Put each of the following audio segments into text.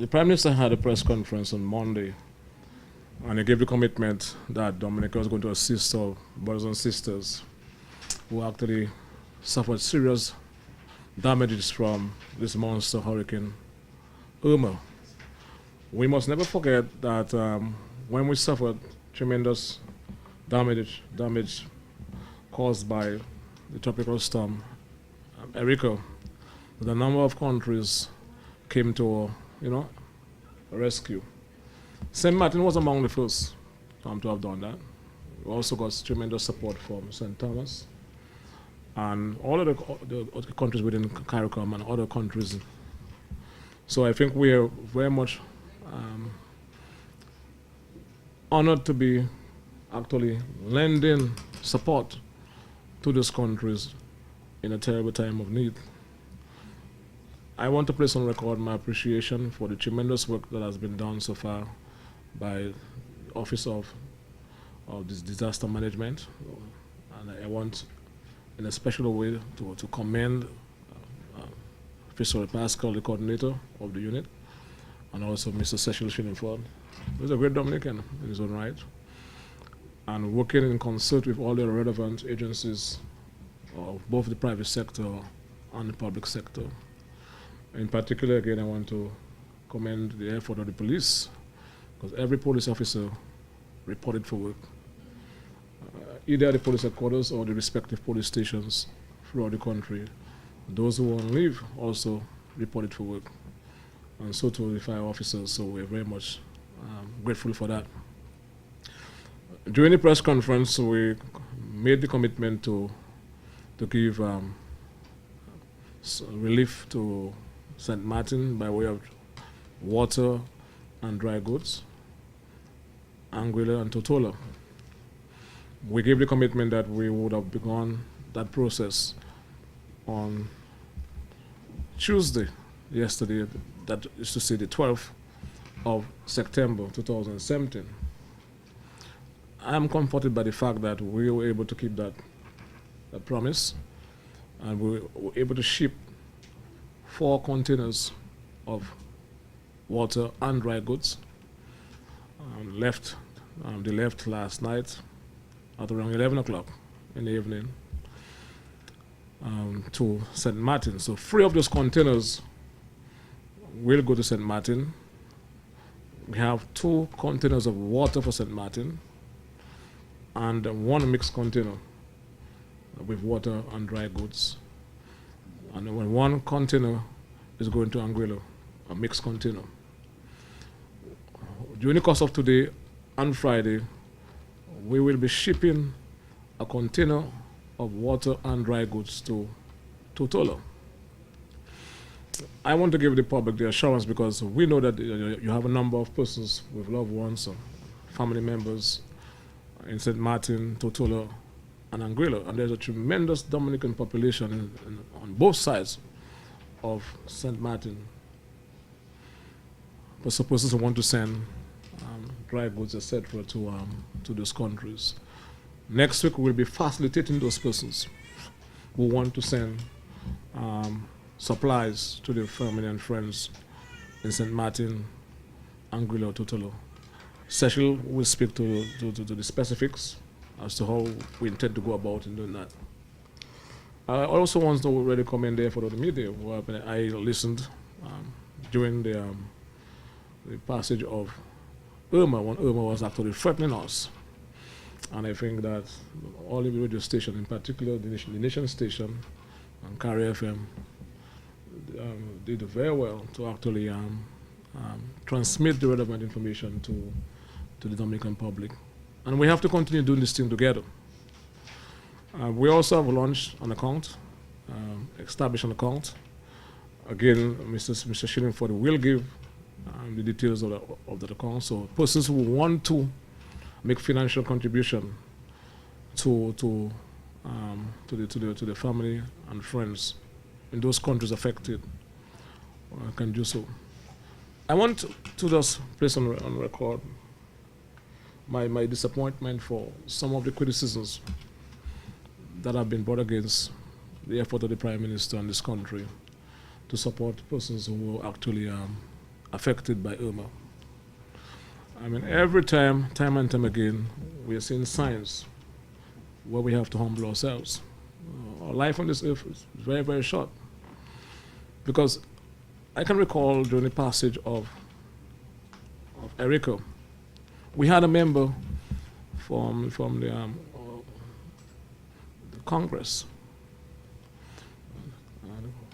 The Prime Minister had a press conference on Monday, and he gave the commitment that Dominica was going to assist our brothers and sisters who actually suffered serious damages from this monster hurricane Irma. We must never forget that when we suffered tremendous damage caused by the tropical storm Erika, the number of countries came to rescue. St. Martin was among the first to have done that. We also got tremendous support from St. Thomas and all of the other countries within CARICOM and other countries. So I think we are very much honored to be actually lending support to these countries in a terrible time of need. I want to place on record my appreciation for the tremendous work that has been done so far by the Office of this Disaster Management. And I want, in a special way, to commend Officer Pascal, the coordinator of the unit, and also Mr. Cecil Shillingford. He's a great Dominican in his own right, and working in concert with all the relevant agencies of both the private sector and the public sector. In particular, again, I want to commend the effort of the police, because every police officer reported for work, either at the police headquarters or the respective police stations throughout the country. Those who were on leave also reported for work, and so too the fire officers, so we're very much grateful for that. During the press conference, we made the commitment to give relief to St. Martin by way of water and dry goods, Anguilla and Totola. We gave the commitment that we would have begun that process on Tuesday, yesterday, that is to say the 12th of September 2017. I am comforted by the fact that we were able to keep that promise, and we were able to ship 4 containers of water and dry goods. They left last night at around 11 o'clock in the evening to St. Martin. So 3 of those containers will go to St. Martin. We have 2 containers of water for St. Martin and 1 mixed container with water and dry goods. And then 1 container is going to Anguilla, a mixed container. During the course of today and Friday, we will be shipping a container of water and dry goods to Totola. I want to give the public the assurance, because we know that you have a number of persons with loved ones or family members in St. Martin, Totola, and Anguilla, and there's a tremendous Dominican population on both sides of St. Martin. For some persons who want to send dry goods, etc., to those countries. Next week, we'll be facilitating those persons who want to send supplies to their family and friends in St. Martin, Anguilla, or Totola. Cecil will speak to the specifics as to how we intend to go about in doing that. I also want to already commend the effort of the media. I listened during the passage of Irma, when Irma was actually threatening us. And I think that all the radio stations, in particular the Nation station and Carry FM, did very well to actually transmit the relevant information to the Dominican public. And we have to continue doing this thing together. We also have launched an account, established an account. Again, Mr. Shillingford will give the details of that account. So persons who want to make financial contribution to the family and friends in those countries affected can do so. I want to just place on record my disappointment for some of the criticisms that have been brought against the effort of the Prime Minister and this country to support persons who actually affected by Irma. I mean, every time and time again, we are seeing signs where we have to humble ourselves. Our life on this earth is very, very short. Because I can recall during the passage of Erica, we had a member from the Congress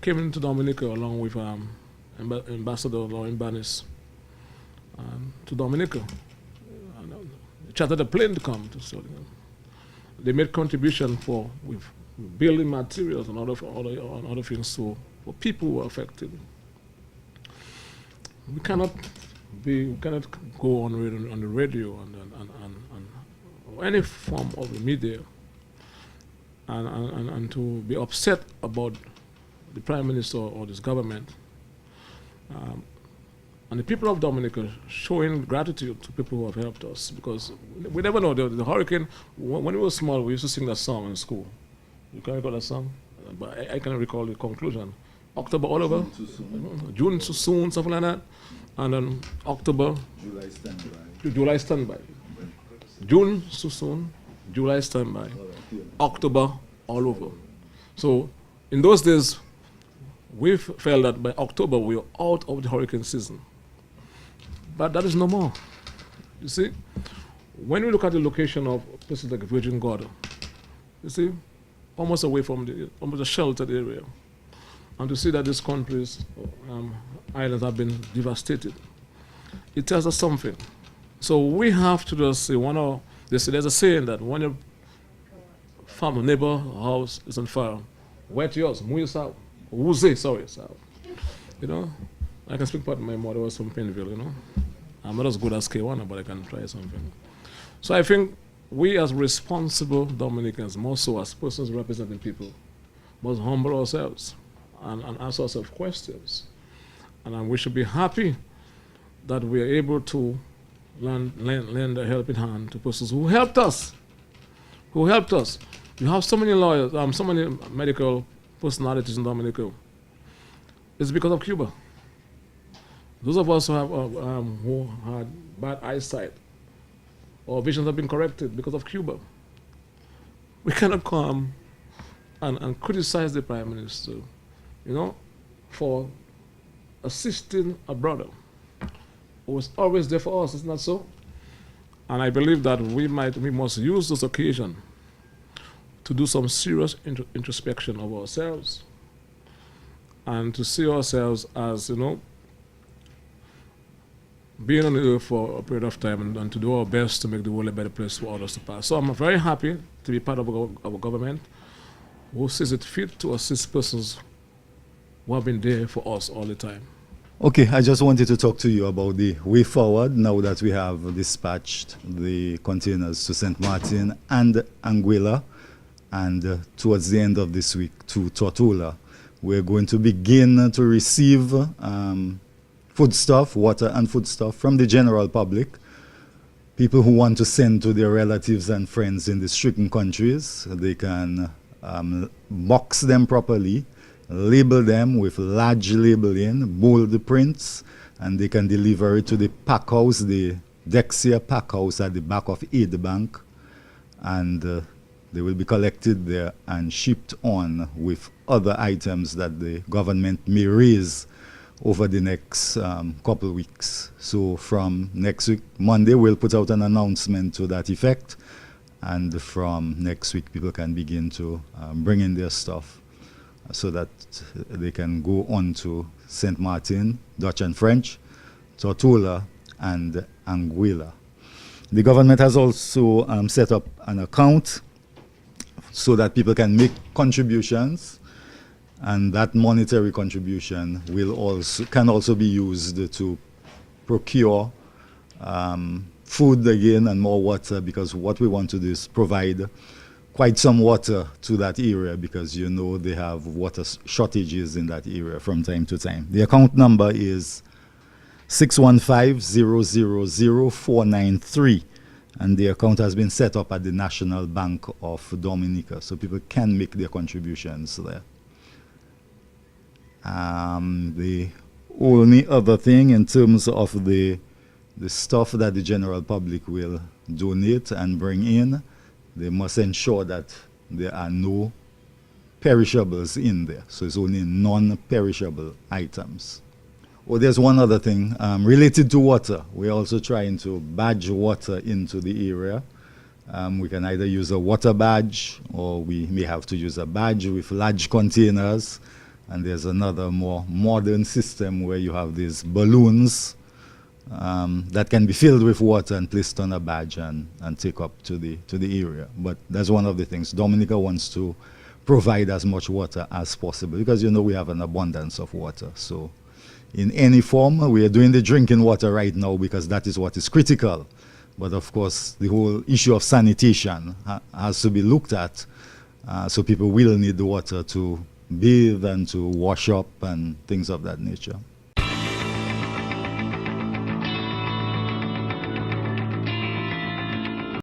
came into Dominica along with Ambassador Lauren Bannis to Dominica. They chartered a plane to come to study. They made contribution with building materials and other things for people who are affected. We cannot go on the radio and or any form of the media and to be upset about the Prime Minister or this government. And the people of Dominica showing gratitude to people who have helped us, because we never know. The hurricane, when we were small, we used to sing that song in school. You can recall that song? But I can recall the conclusion. October all over, June too soon, something like that. And then October, July standby. June too soon, July standby. October all over. So in those days, we felt that by October we were out of the hurricane season. But that is no more. You see, when we look at the location of places like Virgin Gorda, you see, almost away from almost a sheltered area, and to see that these countries, islands have been devastated, it tells us something. So we have to just say, there's a saying that when your family, neighbor, house is on fire, wet yours, move out. Sorry. You know, I can speak part of my mother was from Penville, you know. I'm not as good as K1, but I can try something. So I think we as responsible Dominicans, more so as persons representing people, must humble ourselves and ask ourselves questions. And we should be happy that we are able to lend a helping hand to persons who helped us. You have so many lawyers, so many medical personalities in Dominica. It's because of Cuba. Those of us who had bad eyesight, our visions have been corrected because of Cuba. We cannot come and criticize the Prime Minister, you know, for assisting a brother who was always there for us. Isn't that so? And I believe that we must use this occasion to do some serious introspection of ourselves and to see ourselves as, you know, being on the earth for a period of time and to do our best to make the world a better place for others to pass. So I'm very happy to be part of our government who sees it fit to assist persons who have been there for us all the time. Okay, I just wanted to talk to you about the way forward now that we have dispatched the containers to St. Martin and Anguilla, and towards the end of this week to Tortola. We're going to begin to receive foodstuff, water and foodstuff from the general public. People who want to send to their relatives and friends in the stricken countries, they can box them properly, label them with large labeling, bold the prints, and they can deliver it to the pack house, the Dexia pack house at the back of Aid Bank, and they will be collected there and shipped on with other items that the government may raise over the next couple of weeks. So from next week, Monday, we'll put out an announcement to that effect. And from next week, people can begin to bring in their stuff so that they can go on to St. Martin, Dutch and French, Tortola, and Anguilla. The government has also set up an account so that people can make contributions, and that monetary contribution can also be used to procure food again and more water, because what we want to do is provide quite some water to that area, because you know they have water shortages in that area from time to time. The account number is 615-000-493, and the account has been set up at the National Bank of Dominica, so people can make their contributions there. The only other thing in terms of the stuff that the general public will donate and bring in, they must ensure that there are no perishables in there. So it's only non-perishable items. Oh, there's one other thing related to water. We're also trying to badge water into the area. We can either use a water badge, or we may have to use a badge with large containers. And there's another more modern system where you have these balloons that can be filled with water and placed on a badge and take up to the area. But that's one of the things. Dominica wants to provide as much water as possible, because we have an abundance of water. So in any form, we are doing the drinking water right now because that is what is critical. But of course, the whole issue of sanitation has to be looked at. So people will need the water to bathe and to wash up and things of that nature.